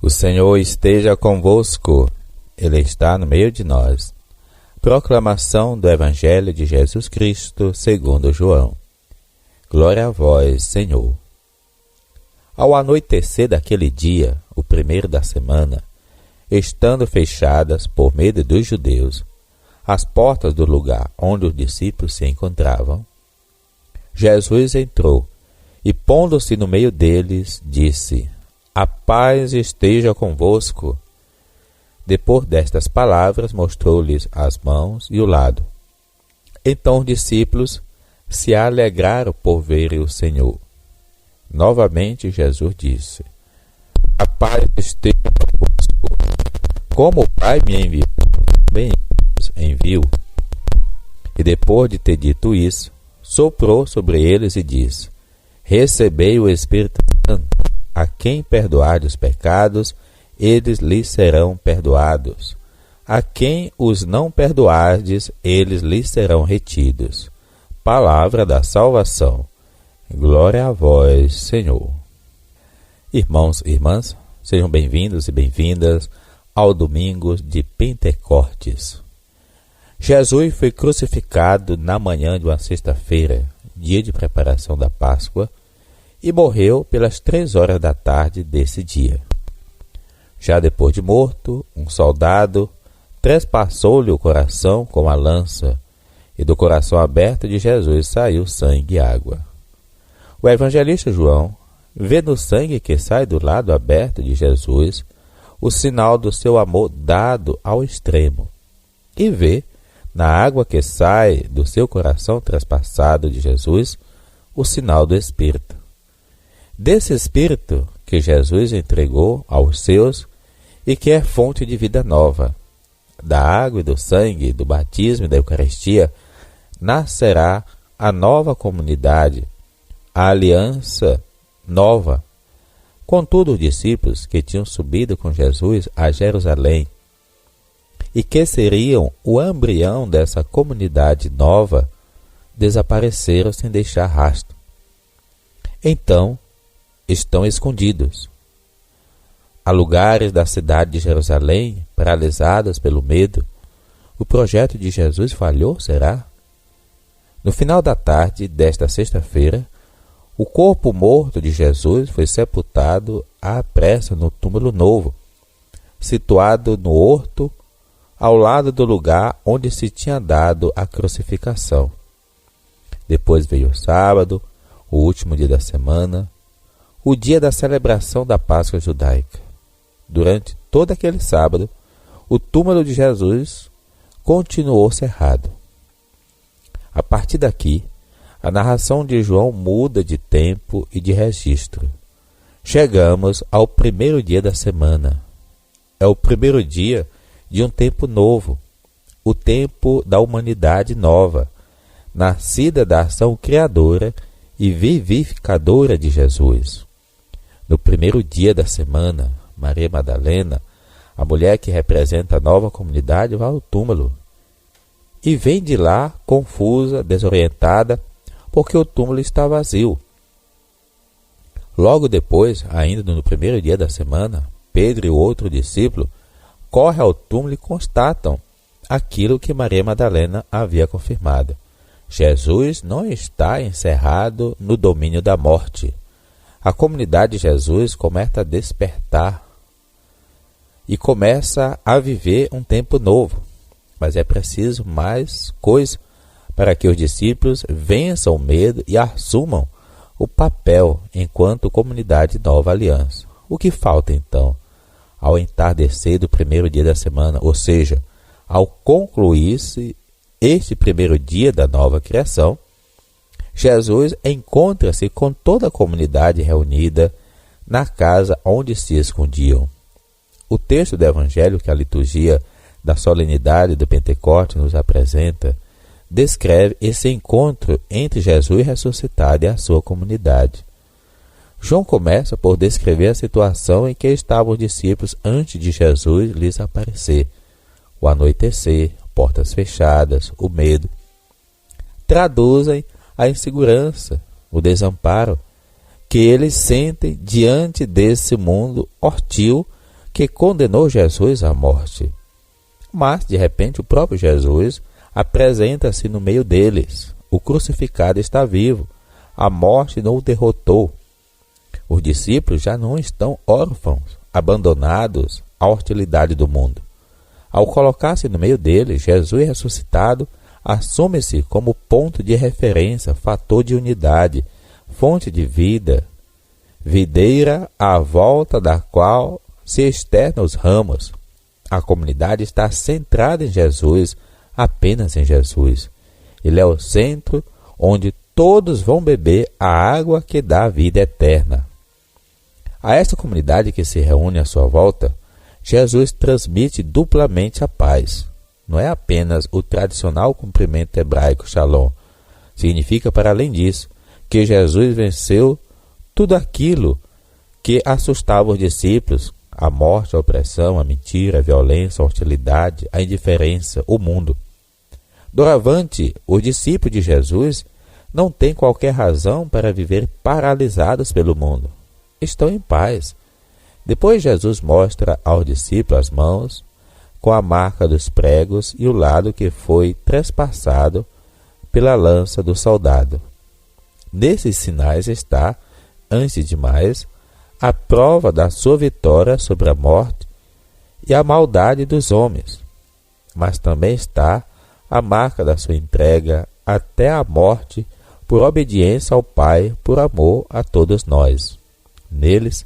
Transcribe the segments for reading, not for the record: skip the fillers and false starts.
O Senhor esteja convosco, Ele está no meio de nós. Proclamação do Evangelho de Jesus Cristo segundo João. Glória a vós, Senhor. Ao anoitecer daquele dia, o primeiro da semana, estando fechadas, por medo dos judeus, as portas do lugar onde os discípulos se encontravam, Jesus entrou e, pondo-se no meio deles, disse: A paz esteja convosco. Depois destas palavras, mostrou-lhes as mãos e o lado. Então os discípulos se alegraram por verem o Senhor. Novamente Jesus disse: A paz esteja convosco. Como o Pai me enviou, também os envio. E depois de ter dito isso, soprou sobre eles e disse: Recebei o Espírito Santo. A quem perdoardes os pecados, eles lhes serão perdoados. A quem os não perdoardes, eles lhes serão retidos. Palavra da salvação. Glória a vós, Senhor. Irmãos e irmãs, sejam bem-vindos e bem-vindas ao domingo de Pentecostes. Jesus foi crucificado na manhã de uma sexta-feira, dia de preparação da Páscoa, e morreu pelas 3 da tarde desse dia. Já depois de morto, um soldado trespassou-lhe o coração com a lança, e do coração aberto de Jesus saiu sangue e água. O evangelista João vê no sangue que sai do lado aberto de Jesus o sinal do seu amor dado ao extremo, e vê na água que sai do seu coração trespassado de Jesus o sinal do Espírito. Desse Espírito que Jesus entregou aos seus e que é fonte de vida nova, da água e do sangue, do batismo e da Eucaristia, nascerá a nova comunidade, a aliança nova. Contudo, os discípulos que tinham subido com Jesus a Jerusalém e que seriam o embrião dessa comunidade nova, desapareceram sem deixar rastro. Então, estão escondidos. Há lugares da cidade de Jerusalém paralisadas pelo medo. O projeto de Jesus falhou, será? No final da tarde desta sexta-feira, o corpo morto de Jesus foi sepultado à pressa no túmulo novo, situado no horto, ao lado do lugar onde se tinha dado a crucificação. Depois veio o sábado, o último dia da semana, o dia da celebração da Páscoa judaica. Durante todo aquele sábado, o túmulo de Jesus continuou cerrado. A partir daqui, a narração de João muda de tempo e de registro. Chegamos ao primeiro dia da semana. É o primeiro dia de um tempo novo, o tempo da humanidade nova, nascida da ação criadora e vivificadora de Jesus. No primeiro dia da semana, Maria Madalena, a mulher que representa a nova comunidade, vai ao túmulo e vem de lá confusa, desorientada, porque o túmulo está vazio. Logo depois, ainda no primeiro dia da semana, Pedro e o outro discípulo correm ao túmulo e constatam aquilo que Maria Madalena havia confirmado. Jesus não está encerrado no domínio da morte. A comunidade de Jesus começa a despertar e começa a viver um tempo novo. Mas é preciso mais coisa para que os discípulos vençam o medo e assumam o papel enquanto comunidade nova aliança. O que falta então? Ao entardecer do primeiro dia da semana, ou seja, ao concluir-se este primeiro dia da nova criação, Jesus encontra-se com toda a comunidade reunida na casa onde se escondiam. O texto do Evangelho que a liturgia da solenidade do Pentecostes nos apresenta descreve esse encontro entre Jesus ressuscitado e a sua comunidade. João começa por descrever a situação em que estavam os discípulos antes de Jesus lhes aparecer. O anoitecer, portas fechadas, o medo. Traduzem a insegurança, o desamparo que eles sentem diante desse mundo hostil que condenou Jesus à morte. Mas, de repente, o próprio Jesus apresenta-se no meio deles. O crucificado está vivo. A morte não o derrotou. Os discípulos já não estão órfãos, abandonados à hostilidade do mundo. Ao colocar-se no meio deles, Jesus ressuscitado assume-se como ponto de referência, fator de unidade, fonte de vida, videira à volta da qual se externam os ramos. A comunidade está centrada em Jesus, apenas em Jesus. Ele é o centro onde todos vão beber a água que dá a vida eterna. A esta comunidade que se reúne à sua volta, Jesus transmite duplamente a paz. Não é apenas o tradicional cumprimento hebraico Shalom. Significa, para além disso, que Jesus venceu tudo aquilo que assustava os discípulos: a morte, a opressão, a mentira, a violência, a hostilidade, a indiferença, o mundo. Doravante, os discípulos de Jesus não têm qualquer razão para viver paralisados pelo mundo. Estão em paz. Depois Jesus mostra aos discípulos as mãos com a marca dos pregos e o lado que foi trespassado pela lança do soldado. Nesses sinais está, antes de mais, a prova da sua vitória sobre a morte e a maldade dos homens, mas também está a marca da sua entrega até a morte por obediência ao Pai, por amor a todos nós. Neles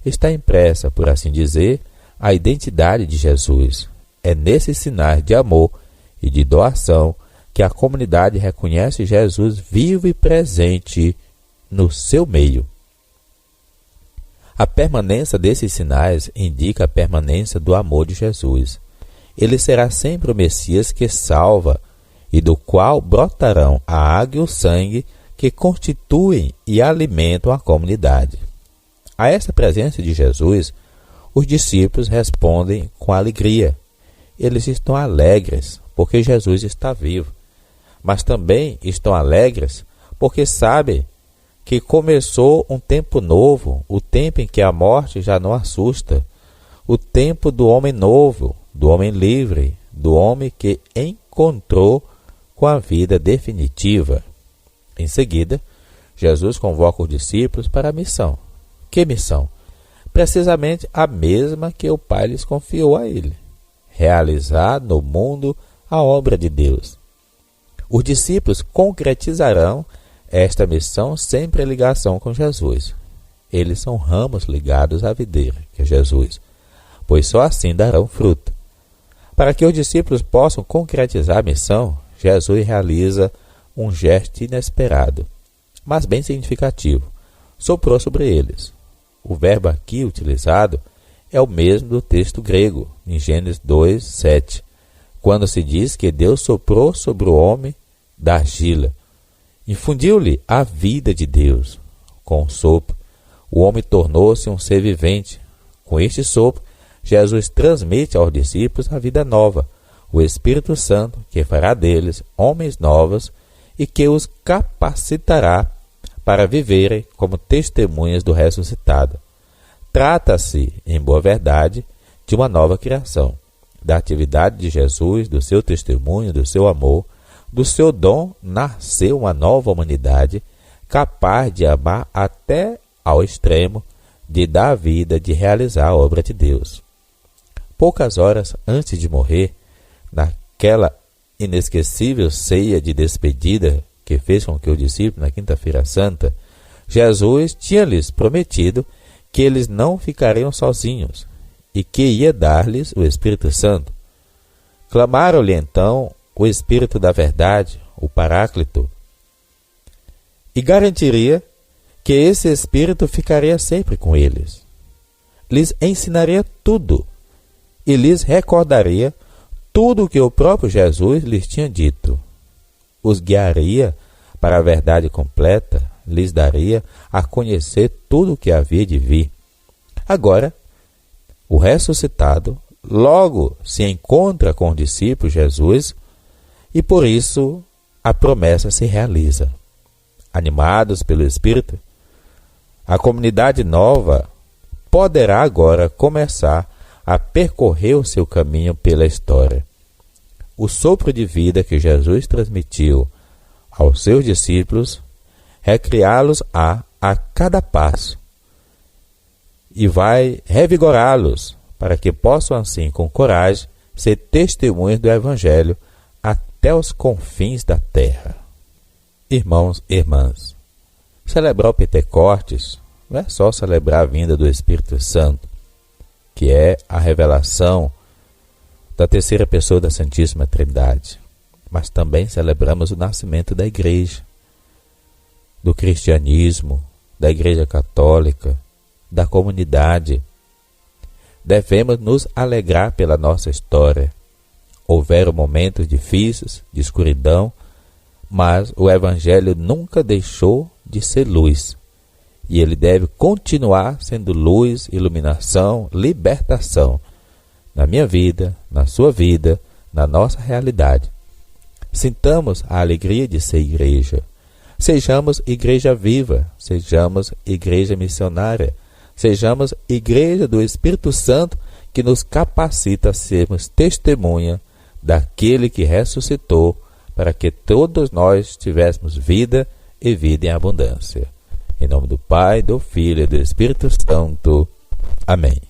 está impressa, por assim dizer, a identidade de Jesus. É nesses sinais de amor e de doação que a comunidade reconhece Jesus vivo e presente no seu meio. A permanência desses sinais indica a permanência do amor de Jesus. Ele será sempre o Messias que salva e do qual brotarão a água e o sangue que constituem e alimentam a comunidade. A essa presença de Jesus, os discípulos respondem com alegria. Eles estão alegres porque Jesus está vivo, mas também estão alegres porque sabem que começou um tempo novo, o tempo em que a morte já não assusta, o tempo do homem novo, do homem livre, do homem que encontrou com a vida definitiva. Em seguida, Jesus convoca os discípulos para a missão. Que missão? Precisamente a mesma que o Pai lhes confiou a ele: realizar no mundo a obra de Deus. Os discípulos concretizarão esta missão sempre em ligação com Jesus. Eles são ramos ligados à videira, que é Jesus, pois só assim darão fruto. Para que os discípulos possam concretizar a missão, Jesus realiza um gesto inesperado, mas bem significativo. Soprou sobre eles. O verbo aqui utilizado é o mesmo do texto grego, em Gênesis 2, 7, quando se diz que Deus soprou sobre o homem da argila. Infundiu-lhe a vida de Deus. Com o sopro, o homem tornou-se um ser vivente. Com este sopro, Jesus transmite aos discípulos a vida nova, o Espírito Santo, que fará deles homens novos e que os capacitará para viverem como testemunhas do ressuscitado. Trata-se, em boa verdade, de uma nova criação, da atividade de Jesus, do seu testemunho, do seu amor, do seu dom, nasceu uma nova humanidade capaz de amar até ao extremo de dar vida, de realizar a obra de Deus. Poucas horas antes de morrer, naquela inesquecível ceia de despedida que fez com que os discípulos, na Quinta-feira Santa, Jesus tinha-lhes prometido que eles não ficariam sozinhos e que ia dar-lhes o Espírito Santo. Clamaram-lhe então o Espírito da Verdade, o Paráclito, e garantiria que esse Espírito ficaria sempre com eles. Lhes ensinaria tudo e lhes recordaria tudo o que o próprio Jesus lhes tinha dito. Os guiaria para a verdade completa, lhes daria a conhecer tudo o que havia de vir. Agora, o ressuscitado logo se encontra com o discípulo Jesus e por isso a promessa se realiza. Animados pelo Espírito, a comunidade nova poderá agora começar a percorrer o seu caminho pela história. O sopro de vida que Jesus transmitiu aos seus discípulos é criá-los a cada passo e vai revigorá-los para que possam assim, com coragem, ser testemunhas do Evangelho até os confins da terra. Irmãos e irmãs, celebrar o Pentecostes não é só celebrar a vinda do Espírito Santo, que é a revelação da terceira pessoa da Santíssima Trindade, mas também celebramos o nascimento da Igreja, do cristianismo, da Igreja Católica, da comunidade. Devemos nos alegrar pela nossa história. Houveram momentos difíceis, de escuridão, mas o Evangelho nunca deixou de ser luz. E ele deve continuar sendo luz, iluminação, libertação na minha vida, na sua vida, na nossa realidade. Sintamos a alegria de ser igreja. Sejamos igreja viva, sejamos igreja missionária, sejamos igreja do Espírito Santo que nos capacita a sermos testemunha daquele que ressuscitou para que todos nós tivéssemos vida e vida em abundância. Em nome do Pai, do Filho e do Espírito Santo. Amém.